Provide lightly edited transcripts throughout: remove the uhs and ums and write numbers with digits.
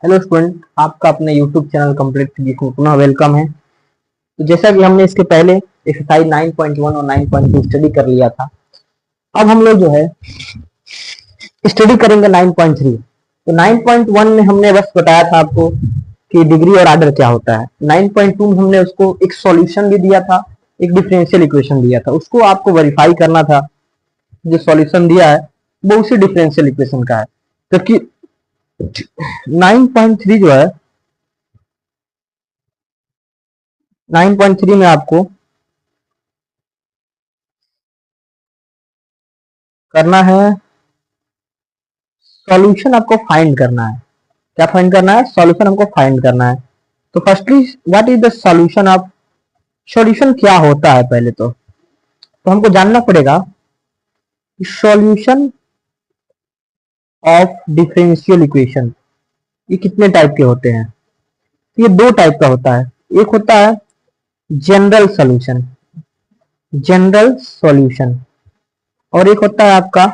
Hello student, आपका अपने YouTube channel complete physics में पुनः वेलकम है। तो जैसा कि हमने इसके पहले एक्सरसाइज 9.1 और 9.2 स्टडी कर लिया था, अब हम लोग जो है स्टडी करेंगे 9.3। तो 9.1 में हमने बस बताया था आपको कि डिग्री और आर्डर क्या होता है। 9.2 में हमने उसको एक सॉल्यूशन भी दिया था, एक डिफरेंशियल इक्वेशन दिया था, उसको आपको वेरीफाई करना था। जो सॉल्यूशन दिया है वो उसी डिफरेंशियल इक्वेशन का है, क्योंकि 9.3 जो है 9.3 में आपको करना है सॉल्यूशन, आपको फाइंड करना है। क्या फाइंड करना है? सॉल्यूशन हमको फाइंड करना है। तो firstly what is the solution of, solution क्या होता है पहले तो हमको जानना पड़ेगा कि सॉल्यूशन ऑफ डिफरेंशियल इक्वेशन ये कितने टाइप के होते हैं। ये दो टाइप का होता है। एक होता है जनरल सॉल्यूशन, जनरल सॉल्यूशन, और एक होता है आपका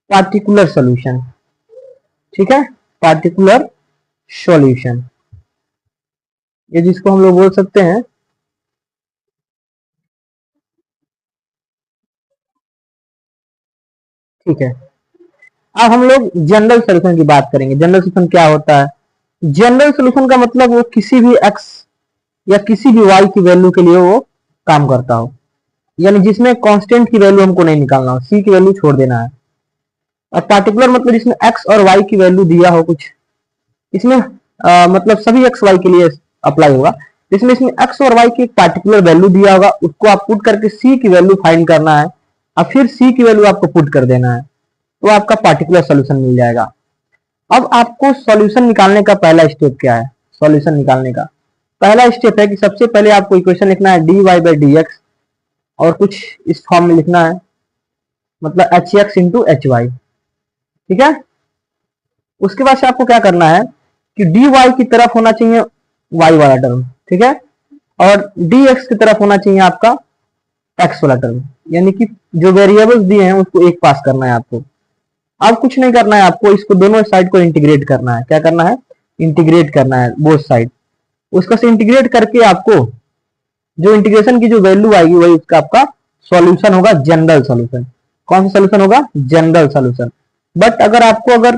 पार्टिकुलर सॉल्यूशन। ठीक है, पार्टिकुलर सॉल्यूशन, ये जिसको हम लोग बोल सकते हैं ठीक है। अब हम लोग जनरल सॉल्यूशन की बात करेंगे। जनरल सॉल्यूशन क्या होता है? जनरल सॉल्यूशन का मतलब वो किसी भी x या किसी भी y की वैल्यू के लिए वो काम करता हो, यानी जिसमें कांस्टेंट की वैल्यू हमको नहीं निकालना हो, c की वैल्यू छोड़ देना है। और पार्टिकुलर मतलब जिसमें x और y की वैल्यू दिया हो कुछ, इसमें मतलब सभी x y के लिए अप्लाई होगा। इसमें x और y की एक पार्टिकुलर वैल्यू दिया होगा, उसको आप पुट करके c की वैल्यू फाइंड करना है और फिर c की वैल्यू आपको पुट कर देना है, तो आपका पार्टिकुलर सॉल्यूशन मिल जाएगा। अब आपको सॉल्यूशन निकालने का पहला स्टेप क्या है? सॉल्यूशन निकालने का पहला स्टेप है कि सबसे पहले आपको इक्वेशन लिखना है dy बाई डी एक्स, और कुछ इस फॉर्म में लिखना है, मतलब h x into h y. ठीक है, उसके बाद से आपको क्या करना है कि dy की तरफ होना चाहिए y वाला टर्म, ठीक है, और dx की तरफ होना चाहिए आपका x वाला टर्म, यानी कि जो वेरिएबल्स दिए हैं उसको एक पास करना है आपको। अब कुछ नहीं करना है आपको, इसको दोनों साइड को इंटीग्रेट करना है। क्या करना है? इंटीग्रेट करना है बोथ साइड। उसका से इंटीग्रेट करके आपको जो इंटीग्रेशन की जो वैल्यू आएगी वही उसका आपका सॉल्यूशन होगा, जनरल सॉल्यूशन। कौन सा सॉल्यूशन होगा? General solution. बट अगर आपको अगर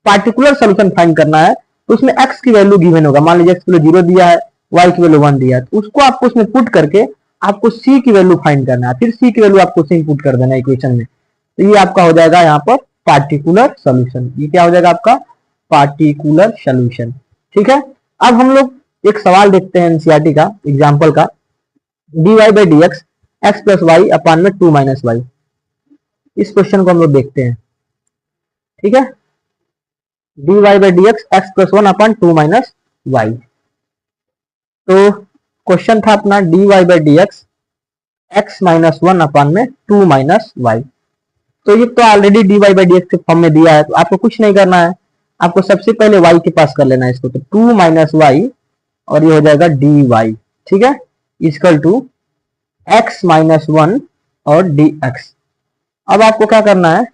पार्टिकुलर सॉल्यूशन फाइंड करना है तो उसमें x की वैल्यू गिवन होगा। मान लीजिए x की वैल्यू 0 दिया है, y की वैल्यू 1 दिया है, तो उसको आपको उसमें पुट करके आपको c की वैल्यू फाइंड करना है, फिर c की वैल्यू आपको उसमें पुट कर देना है इक्वेशन में। तो ये आपका हो जाएगा यहाँ पर पार्टिकुलर सॉल्यूशन। ये क्या हो जाएगा आपका? Particular solution. ठीक है, अब हम लोग एक सवाल देखते हैं एनसीईआरटी का एग्जाम्पल का, dy by D x x plus Y upon में 2 माइनस वाई। इस क्वेश्चन को हम लोग देखते हैं। ठीक है, dy by D x x plus 1 upon 2 minus y. तो क्वेश्चन था अपना dy by D x x minus 1 upon में 2 माइनस वाई। तो ये तो already dy by D x के फॉर्म में दिया है, तो आपको कुछ नहीं करना है, आपको सबसे पहले y के पास कर लेना है इसको। तो 2 माइनस वाई और ये हो जाएगा dy। ठीक है, इक्वल टू x माइनस 1 और dx। अब आपको क्या करना है?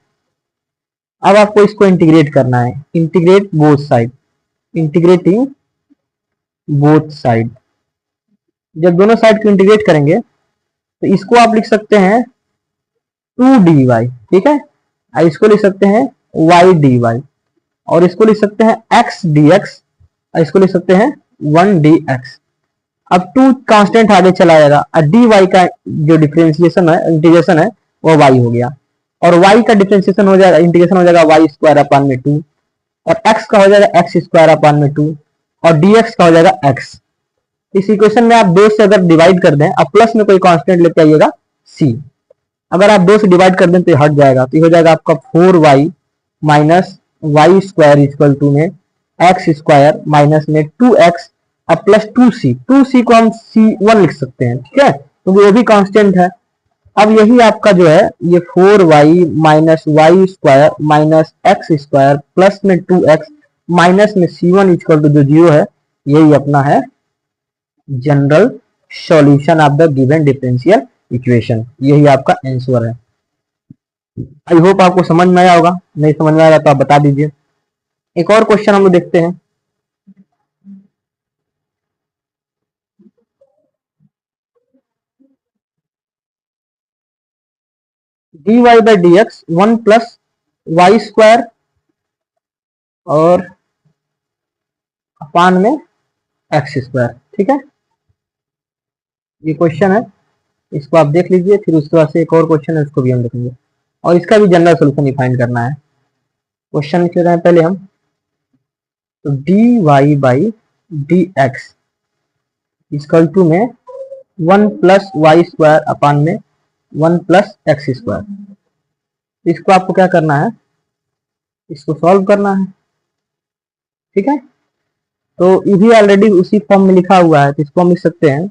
अब आपको इसको इंटीग्रेट करना है, integrate both side, integrating both side. जब दोनों साइड को इंटीग्रेट करेंगे तो इसको आप लिख सकते हैं 2dy। ठीक है, और इसको लिख सकते हैं y dy, और इसको लिख सकते हैं x dx, और इसको लिख सकते हैं 1 dx। अब 2 कांस्टेंट आगे चला जाएगा और dy का जो डिफरेंशिएशन है, इंटीग्रेशन है, वो y हो गया, और y का डिफरेंशिएशन हो जाएगा, इंटीग्रेशन हो जाएगा y स्क्वायर अपान में 2, और x का हो जाएगा x स्क्वायर अपान में 2, और dx का हो जाएगा x। इस इक्वेशन में आप 2 से अगर डिवाइड कर दें, अब प्लस में कोई कांस्टेंट लेते आइएगा c, अगर आप 2 से डिवाइड कर दें तो हट जाएगा, तो ये हो जाएगा आपका 4y minus Y square equal to में एक्स स्क्वायर माइनस में 2x और प्लस 2c को हम c1 लिख सकते हैं। ठीक है, क्योंकि वो भी कांस्टेंट है। अब यही आपका जो है ये 4y minus Y square minus x square plus में 2x माइनस में c1 इक्वल टू जो 0 है, यही अपना है general solution of the given differential equation. यही आपका आंसर है। आई होप आपको समझ में आया होगा, नहीं समझ में आया तो आप बता दीजिए। एक और क्वेश्चन हम लोग देखते हैं। D y by D x 1 plus y square और अपान में एक्स स्क्वायर। ठीक है, ये क्वेश्चन है, इसको आप देख लीजिए, फिर उसके बाद से एक और क्वेश्चन है, उसको भी हम देखेंगे और इसका भी जनरल सोल्यूशन ही फाइंड करना है। क्वेश्चन लिख रहे हैं पहले हम, तो d y by D x equal to में 1 प्लस वाई स्क्वायर अपान में 1 प्लस एक्स स्क्वायर। इसको आपको क्या करना है, इसको सॉल्व करना है। ठीक है, तो ये भी ऑलरेडी उसी फॉर्म में लिखा हुआ है, तो इसको हम लिख सकते हैं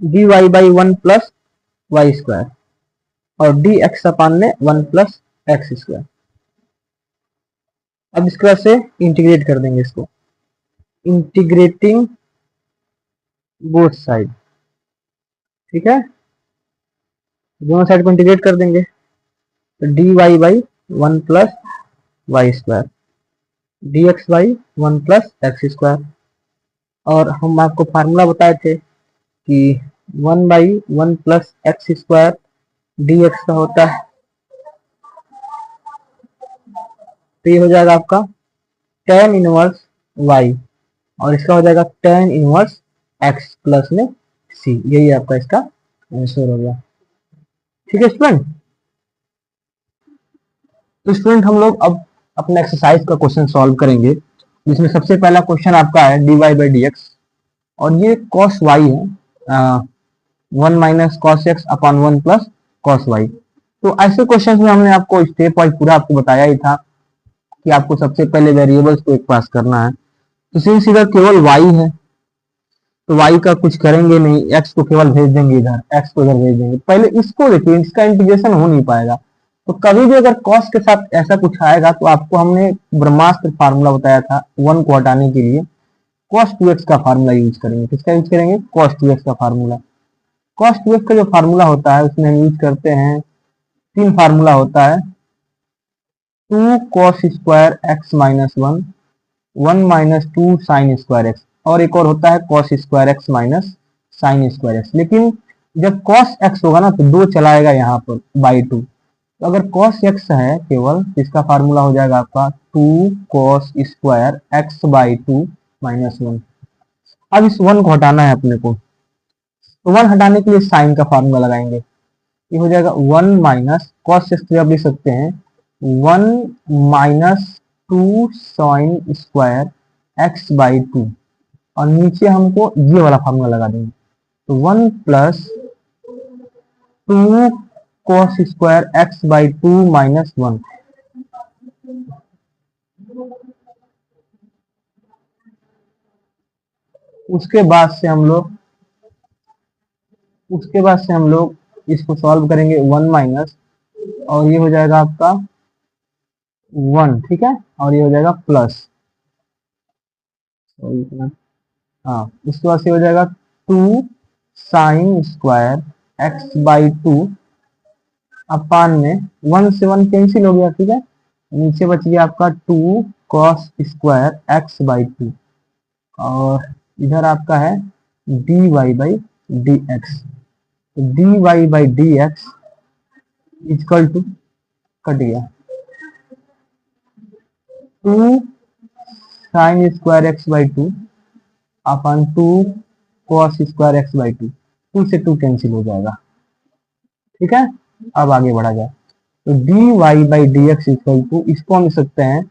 d y by 1 plus y square और डी एक्स अपान में 1 प्लस एक्स स्क्वायर। अब इसके बाद से इंटीग्रेट कर देंगे इसको, इंटीग्रेटिंग बोथ साइड। ठीक है, दोनों साइड को इंटीग्रेट कर देंगे, तो d y by 1 plus y square D x by 1 plus x square. और हम आपको फार्मूला बताए थे कि 1 by 1 plus x square D x का होता है, तो ये हो जाएगा आपका tan इनवर्स y और इसका हो जाएगा tan इनवर्स x प्लस में c। यही आपका इसका आंसर हो गया। ठीक है स्टूडेंट, तो स्टूडेंट हम लोग अब अपना एक्सरसाइज का क्वेश्चन सॉल्व करेंगे, जिसमें सबसे पहला क्वेश्चन आपका है d y by D x और ये कॉस वाई है, 1 minus cos x upon 1 plus cos y. तो ऐसे क्वेश्चन में हमने आपको स्टेप वाइज पूरा आपको बताया ही था कि आपको सबसे पहले वेरिएबल्स को एक पास करना है। तो सिंस इधर केवल y है तो y का कुछ करेंगे नहीं, x को केवल भेज देंगे इधर, x को इधर भेज देंगे। पहले इसको देखिए, इसका इंटीग्रेशन हो नहीं पाएगा, तो कभी भी अगर cos के साथ ऐसा कुछ आएगा तो आपको हमने ब्रह्मास्त्र फार्मूला बताया था 1 को हटाने के लिए cos 2x का फार्मूला यूज करेंगे। किसका यूज करेंगे? cos 2x का फार्मूला। cos 2x का जो फार्मूला होता है उसमें हम यूज करते हैं, 3 फार्मूला होता है, 2 cos square x minus 1, 1 minus 2 sine square x, और एक और होता है cos square x minus sign square x. लेकिन जब cos x होगा ना तो 2 चलाएगा यहाँ पर बाई 2, तो अगर cos x है केवल, इसका फार्मूला हो जाएगा आपका 2 cos square x by 2 minus 1। अब इस 1 को हटाना है अपने को, तो 1 हटाने के लिए साइन का फार्मूला लगाएंगे, ये हो जाएगा 1 माइनस cos x, आप लिख सकते हैं 1 minus 2 sine square x by 2, और नीचे हमको ये वाला फार्मूला लगा देंगे, तो 1 plus 2 cos square x by 2 minus 1। उसके बाद से हम लोग इसको सॉल्व करेंगे 1 माइनस, और ये हो जाएगा आपका 1, ठीक है, और ये हो जाएगा प्लस, हाँ, उसके बाद से हो जाएगा 2 साइन स्क्वायर एक्स बाई 2 अपान में 1 से 1 कैंसिल हो गया, ठीक है, नीचे बच गया आपका 2 कॉस स्क्वायर एक्स बाई 2, और इधर आपका है d y by D x, d y by D x equal to, cut गया, 2 sine square x by 2 upon 2 cos square x by 2, 2 से 2 कैंसिल हो जाएगा, ठीक है। अब आगे बढ़ा जाए, तो d y by D x equal to, इसको हम लिख सकते हैं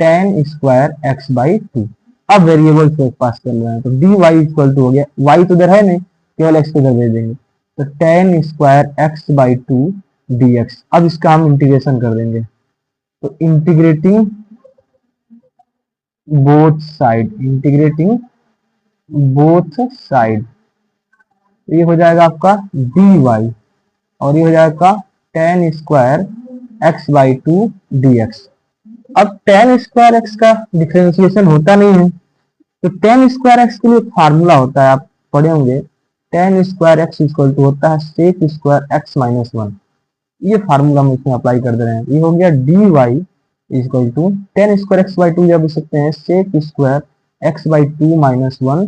tan स्क्वायर एक्स बाई 2। अब वेरिएबल को पास कर रहे हैं, तो डी वाई इक्वल टू हो गया, y तो इधर है नहीं, केवल x को इधर भेज देंगे, तो tan square x by 2 D x. अब इसका हम इंटीग्रेशन कर देंगे, तो integrating both side, integrating both side, ये हो जाएगा आपका डी वाई, और ये हो जाएगा tan square x by 2 D x. अब tan स्क्वायर एक्स का डिफरेंशिएशन होता नहीं है, तो tan स्क्वायर एक्स के लिए फार्मूला होता है, आप पढ़े होंगे, tan square x equal to होता है सेक स्क्वायर एक्स माइनस 1। ये फार्मूला हम इसमें अप्लाई कर दे रहे हैं, ये हो गया d y equal to tan square x by 2, जब लिख सकते हैं sec square x by 2 minus 1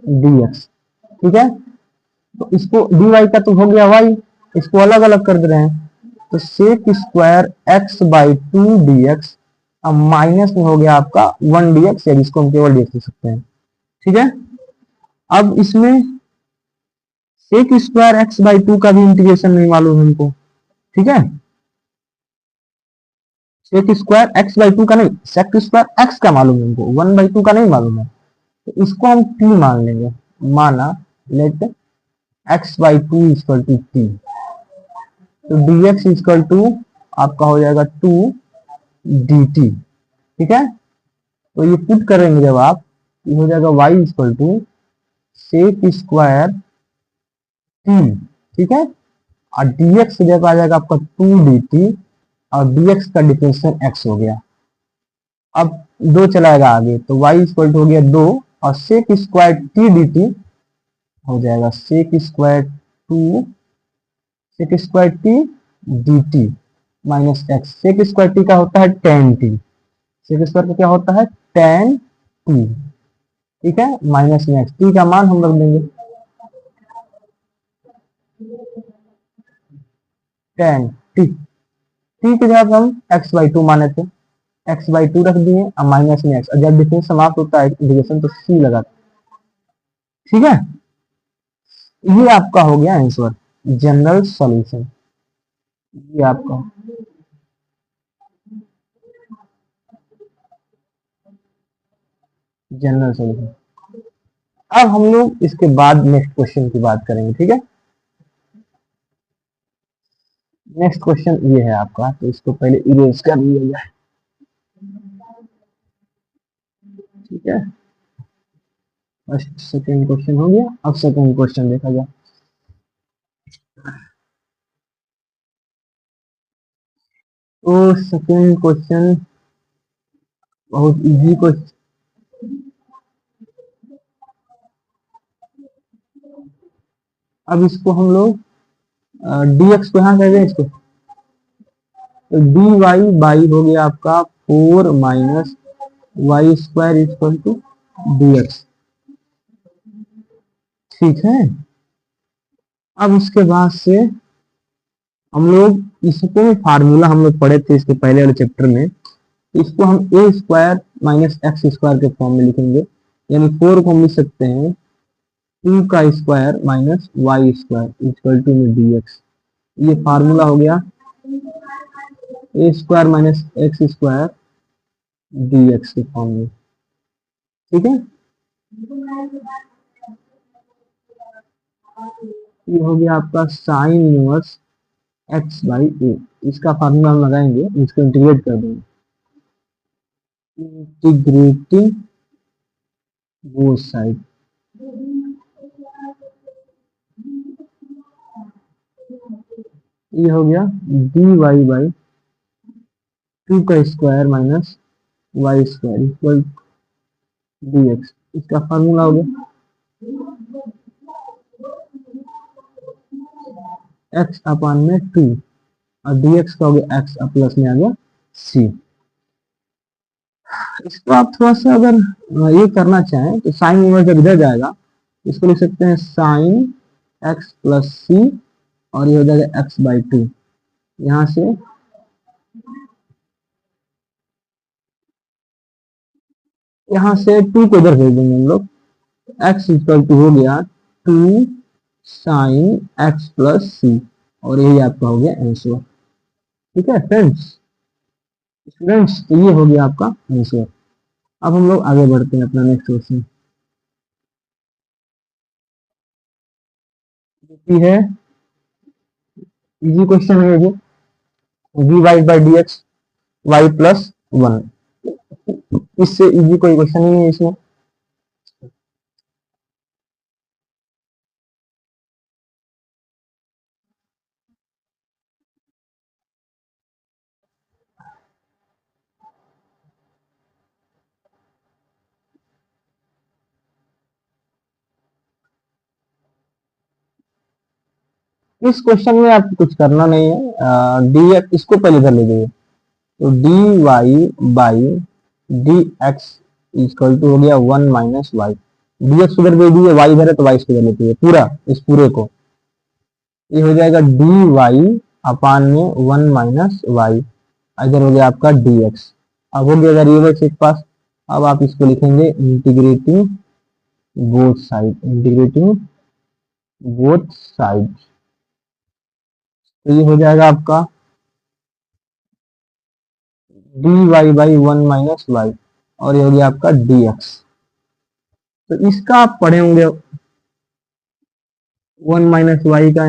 d x, ठीक है। तो इसको डी वाई का तो हो गया वाई, इसको अलग अलग कर दे रहे हैं, तो sec square x by two d x, अब माइनस में हो गया आपका वन डी एक्स, या जिसको हम केवल डी एक्स लिख सकते हैं। ठीक है, अब इसमें sec square x by two का भी इंटीग्रेशन नहीं मालूम हमको। ठीक है, sec square x by two का नहीं, सेक स्क्वायर एक्स का मालूम है हमको, वन बाई टू का नहीं मालूम है, तो इसको हम टी मान लेंगे। माना let x by two equal to t, तो डी एक्स इक्वल टू आपका हो जाएगा टू डी टी। ठीक है, तो ये पुट करेंगे जब आप, ये हो जाएगा y equal to sec square t. ठीक है, और dx की जगह आ जाएगा आपका टू डी टी, और dx का डिफरेंशियल x हो गया। अब दो चलाएगा आगे, तो y इक्वल टू हो गया दो, और sec square t d t हो जाएगा sec square two sec square t d t minus x. Sec square t का होता है टेन टी, सेक स्क्वायर का क्या होता है टेन टी। ठीक है, माइनस में एक्स, टी का मान हम रख देंगे टेन टी, टी की जगह हम एक्स बाई टू माने थे, एक्स बाई टू रख दिए, और माइनस में एक्स, और जब डिफरेंस समाप्त होता है इंटीग्रेशन तो सी लगाते। ठीक है, ये आपका हो गया आंसर, जनरल सॉल्यूशन। ये आपका जनरल सॉल्यूशन। अब हम लोग इसके बाद नेक्स्ट क्वेश्चन की बात करेंगे। ठीक है, नेक्स्ट क्वेश्चन ये है आपका, तो इसको पहले इरेज कर लिया जाए। ठीक है, फर्स्ट सेकंड क्वेश्चन हो गया, अब सेकंड क्वेश्चन देखा जाए। तो सेकंड क्वेश्चन बहुत इजी क्वेश्चन, अब इसको हम लोग dx को यहाँ कर दें इसको, तो डी वाई बाई हो गया आपका four minus Y square equal to d x. ठीक है, अब इसके बाद से हम लोग इसको फार्मूला हम लोग पढ़े थे इसके पहले वाले चैप्टर में, इसको हम ए स्क्वायर माइनस एक्स स्क्वायर के फॉर्म में लिखेंगे, यानी फोर को हम लिख सकते हैं टू का square minus Y square equal to में डी एक्स। ये फार्मूला हो गया A square minus x square D x के फॉर्म में। ठीक है, ये हो गया आपका sine inverse X by A, इसका फार्मूला हम लगाएंगे, इसको इंटीग्रेट कर देंगे, इंटीग्रेटिंग बोथ साइड, ये हो गया डी वाई बाई टू का square minus Y square equal d x, इसका फार्मूला हो गया एक्स अपॉन में टू, और डी एक्स का हो गया एक्स प्लस में आ गया सी। इसको आप थोड़ा सा अगर ये करना चाहें तो साइन इनवर्स जब इधर जाएगा, इसको लिख सकते हैं साइन एक्स प्लस सी, और ये हो जाएगा एक्स बाई टू। यहाँ से टू को इधर भेज देंगे हम लोग, एक्स इक्वल टू हो गया टू साइन एक्स प्लस सी, और यही आपका हो गया आंसर। ठीक है फ्रेंड्स, तो ये हो गया आपका आंसर। अब हम लोग आगे बढ़ते हैं अपना नेक्स्ट क्वेश्चन, है इजी क्वेश्चन है ये, v y by D x y plus one, इससे इजी कोई क्वेश्चन ही नहीं है इसमें। इस क्वेश्चन में आपको कुछ करना नहीं है, डी एक्स इसको पहले कर लीजिए, तो d y by D x equal to हो गया वन माइनस वाई, dx उधर भेज दीजिए, y इधर है तो y इसको इधर लेते हुए पूरा, इस पूरे को, ये हो जाएगा dy अपान में 1 माइनस वाई, इधर हो गया आपका dx। अब हो गया वेरिएबल्स एक पास, अब आप इसको लिखेंगे integrating both side, integrating both side, तो ये हो जाएगा आपका dy बाई 1 माइनस वाई, और ये हो गया आपका dx। तो इसका आप पढ़े होंगे 1 माइनस वाई का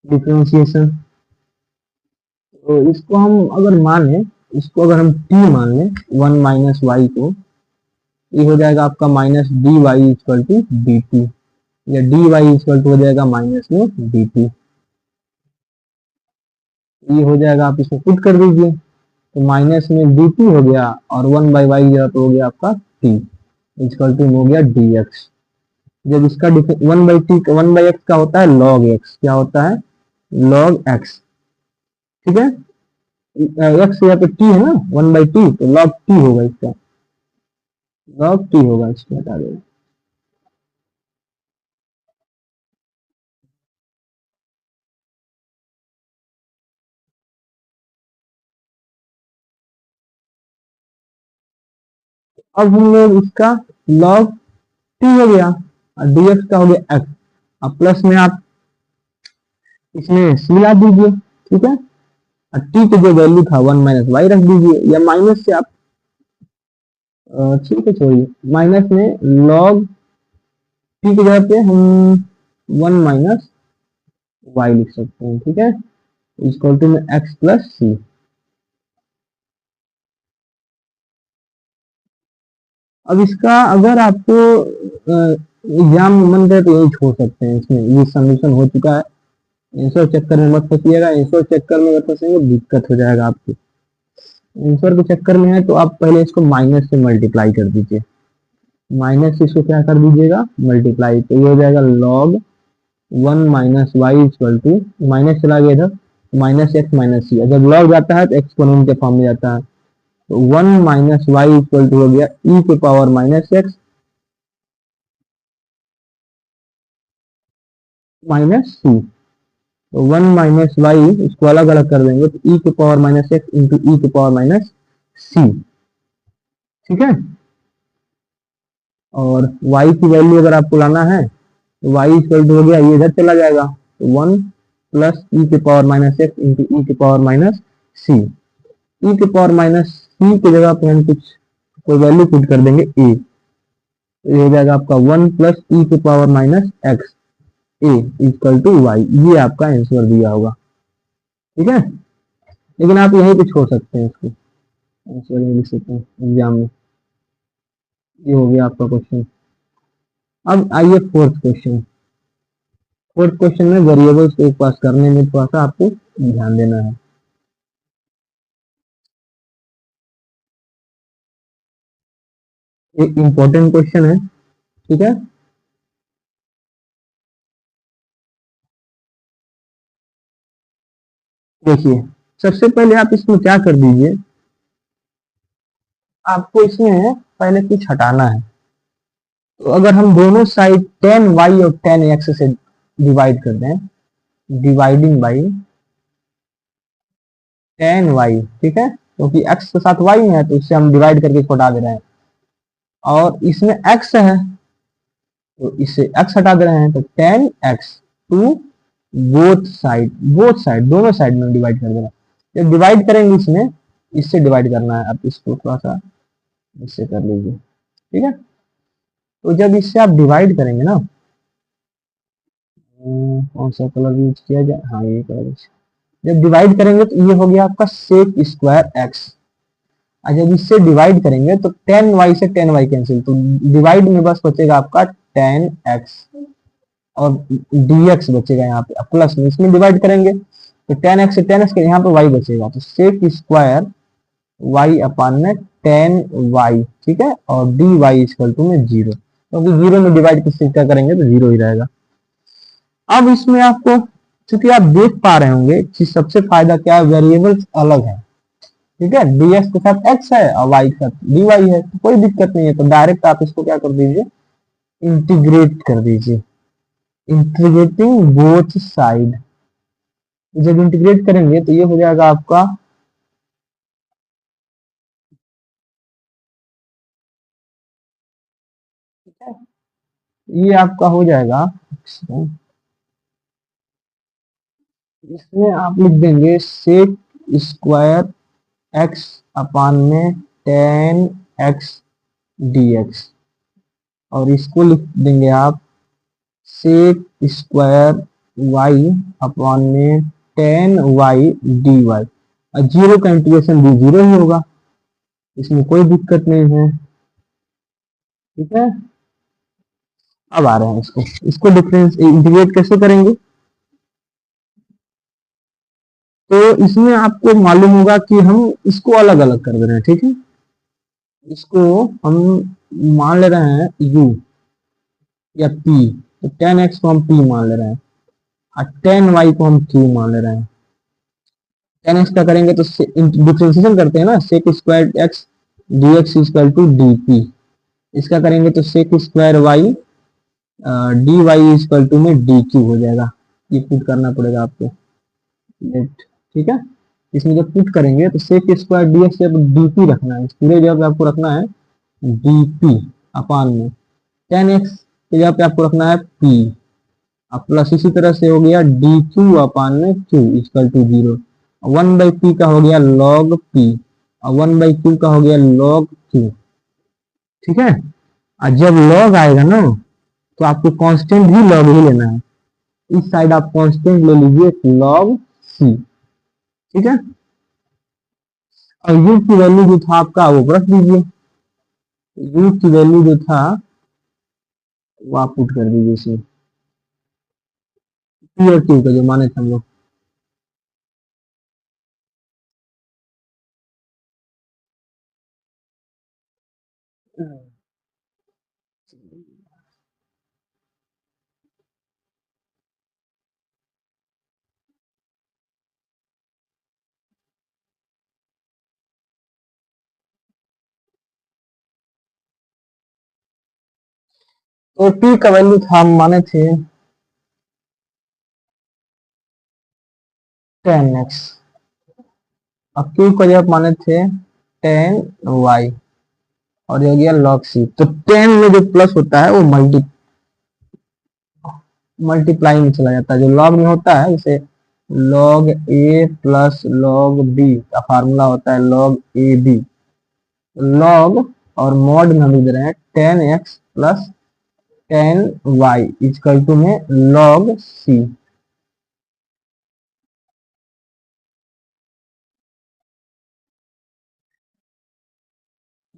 डिफ्रेंशिएशन। तो इसको हम अगर माने, इसको अगर हम t मान लें 1 माइनस वाई को, ये हो जाएगा आपका minus d y equal to d t, या डी वाई इक्वल टू हो जाएगा माइनस में डी टी, ये हो जाएगा, आप इसको पुट कर दीजिए, तो माइनस में डी टी हो गया, और 1 बाई वाई जगह पे हो गया आपका t इक्वल टू हो गया डी एक्स। जब इसका 1 बाई टी 1 बाई एक्स का होता है लॉग एक्स, क्या होता है लॉग एक्स, ठीक है, एक्स यहाँ पे टी है ना 1 बाई टी, तो लॉग टी होगा, इसका लॉग टी होगा, इसको बता देगा। अब हम लोग इसका log t हो गया, और dx का हो गया x, अब प्लस में आप इसमें c ला दीजिए, ठीक है, और t की जो वैल्यू था 1 माइनस वाई रख दीजिए, या माइनस से आप ठीक है छोड़िए, माइनस में log t की जगह पे हम 1 माइनस वाई लिख सकते हैं, ठीक है, इक्वल टू में x प्लस सी। अब इसका अगर आपको एग्जाम में मन करे तो यही छोड़ सकते हैं, इसमें ये समीकरण हो चुका है, आंसर चक्कर में मत फंसिएगा, आंसर चक्कर में अगर फंसेंगे दिक्कत हो जाएगा आपको। आंसर के चक्कर में है तो आप पहले इसको माइनस से मल्टीप्लाई कर दीजिए, माइनस से इसको क्या कर दीजिएगा मल्टीप्लाई, तो ये हो जाएगा log 1 minus y equal to, minus चला गया इधर, माइनस एक्स माइनस सी, जब log जाता है तो एक्सपोनेंट के फॉर्म में जाता है, तो 1 माइनस वाई इक्वल टू हो गया ई के पावर माइनस एक्स माइनस सी, तो 1 माइनस वाई इसको अलग अलग कर देंगे, तो ई के पावर माइनस एक्स इंटू ई के पावर माइनस सी, ठीक है, और y की वैल्यू अगर आपको लाना है तो y इक्वल टू हो गया, ये इधर चला जाएगा, तो 1 प्लस ई के पावर माइनस एक्स इंटू ई के पावर माइनस सी, ई के पावर माइनस सी की जगह पे हम कुछ कोई वैल्यू पुट कर देंगे ए, तो ये हो जाएगा आपका 1 प्लस ई के power minus x a equal to y, ये आपका आंसर दिया होगा, ठीक है, लेकिन आप यहीं पे छोड़ सकते हैं, इसको आंसर यहीं लिख सकते हैं एग्जाम में। ये हो गया आपका क्वेश्चन। अब आइए फोर्थ क्वेश्चन, फोर्थ क्वेश्चन में वेरिएबल्स को एक पास करने में थोड़ा सा आपको ध्यान देना है। एक इंपॉर्टेंट क्वेश्चन है, ठीक है, देखिए सबसे पहले आप इसमें क्या कर दीजिए, आपको इसमें पहले कुछ हटाना है, तो अगर हम दोनों साइड 10y और 10x से डिवाइड कर दें, डिवाइडिंग बाई 10y, ठीक है, क्योंकि तो x के साथ y है तो इससे हम डिवाइड करके इसको हटा दे रहे हैं, और इसमें x है तो इससे x हटा दे रहे हैं, तो 10x टू बोथ साइड दोनों साइड में डिवाइड कर देना। जब डिवाइड करेंगे इसमें, इससे डिवाइड करना है, आप इसको थोड़ा सा इससे कर लीजिए, ठीक है, तो जब इससे आप डिवाइड करेंगे ना, कौन सा कलर यूज किया जाए, हाँ ये कलर, जब डिवाइड करेंगे तो ये हो गया आपका सेक स्क्वायर एक्स, और जब इससे डिवाइड करेंगे तो 10y से 10y कैंसिल, तो डिवाइड में बस बचेगा आपका 10x और dx बचेगा यहाँ पे, प्लस में इसमें डिवाइड करेंगे तो 10x से 10x के यहाँ पे y बचेगा, तो सेक स्क्वायर y अपान में 10y, ठीक है, और dy इक्वल टू में 0, क्योंकि 0 में डिवाइड किससे क्या करेंगे तो 0 ही रहेगा। अब इसमें आपको, चूंकि आप देख पा रहे होंगे कि सबसे फायदा क्या है, वेरिएबल्स अलग है, ठीक है, dx के साथ x है और y के साथ dy है, तो कोई दिक्कत नहीं है। तो डायरेक्ट आप इसको क्या कर दीजिए, इंटीग्रेट कर दीजिए, इंटीग्रेटिंग बोथ साइड। जब इंटीग्रेट करेंगे तो ये हो जाएगा आपका ये आपका हो जाएगा, इसमें आप लिख देंगे सेक स्क्वायर एक्स अपान में टेन एक्स डी एक्स, और इसको लिख देंगे आप सेक स्क्वायर वाई अपॉन में टेन वाई डी वाई, और जीरो का इंटीग्रेशन भी जीरो ही होगा, इसमें कोई दिक्कत नहीं है। ठीक है, अब आ रहे हैं इसको डिफरेंस इंटीग्रेट कैसे करेंगे। तो इसमें आपको मालूम होगा कि हम इसको अलग अलग कर दे रहे हैं। ठीक है, इसको हम मान ले रहे हैं u या p, तो टेन एक्स को हम p मान ले रहे हैं और टेन वाई को हम q मान ले रहे हैं। टेन एक्स का करेंगे तो डिफ्रेंशिएशन करते हैं ना, sec square x d x equal to d p. इसका करेंगे तो sec square y d y equal to में डी क्यू हो जाएगा। ये पुट करना पड़ेगा आपको, ठीक है। इसमें जब पुट करेंगे तो सेक स्क्वायर डी एक्स जब डी पी रखना है, पूरे जगह पे आपको रखना है डी पी अपान में टेन एक्स की जगह पे आपको रखना है पी, अब प्लस इसी तरह से हो गया डी क्यू अपान में q equal to zero. One by p का हो गया लॉग पी और वन बाई क्यू का हो गया लॉग क्यू। ठीक है, और जब लॉग आएगा ना तो आपको कांस्टेंट भी लॉग ही लेना है। इस साइड आप कांस्टेंट ले लीजिए लॉग सी। ठीक है, और यू की वैल्यू जो था आपका वो रख दीजिए, यू की वैल्यू जो था वो आप पुट कर दीजिए इसमें, पी और क्यू का जो माने थे हम लोग। तो पी का वैल्यू था हम माने थे टेन एक्स और क्यू का जब माने थे टेन वाई और ये हो गया लॉग सी। तो टेन में जो प्लस होता है वो मल्टीप्लाई में चला जाता है, जो लॉग में होता है जैसे log a plus log b का फार्मूला होता है लॉग ए बी। लॉग और मॉड में हम लिख रहे हैं tan x plus tan y equal to में log c.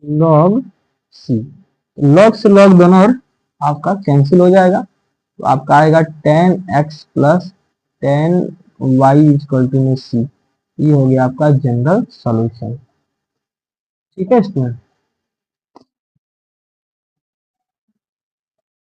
Log c, log से लॉग दोनों और आपका कैंसिल हो जाएगा, तो आपका आएगा tan x plus tan y equal to में सी। ये हो गया आपका जनरल सॉल्यूशन। ठीक है स्टूडेंट।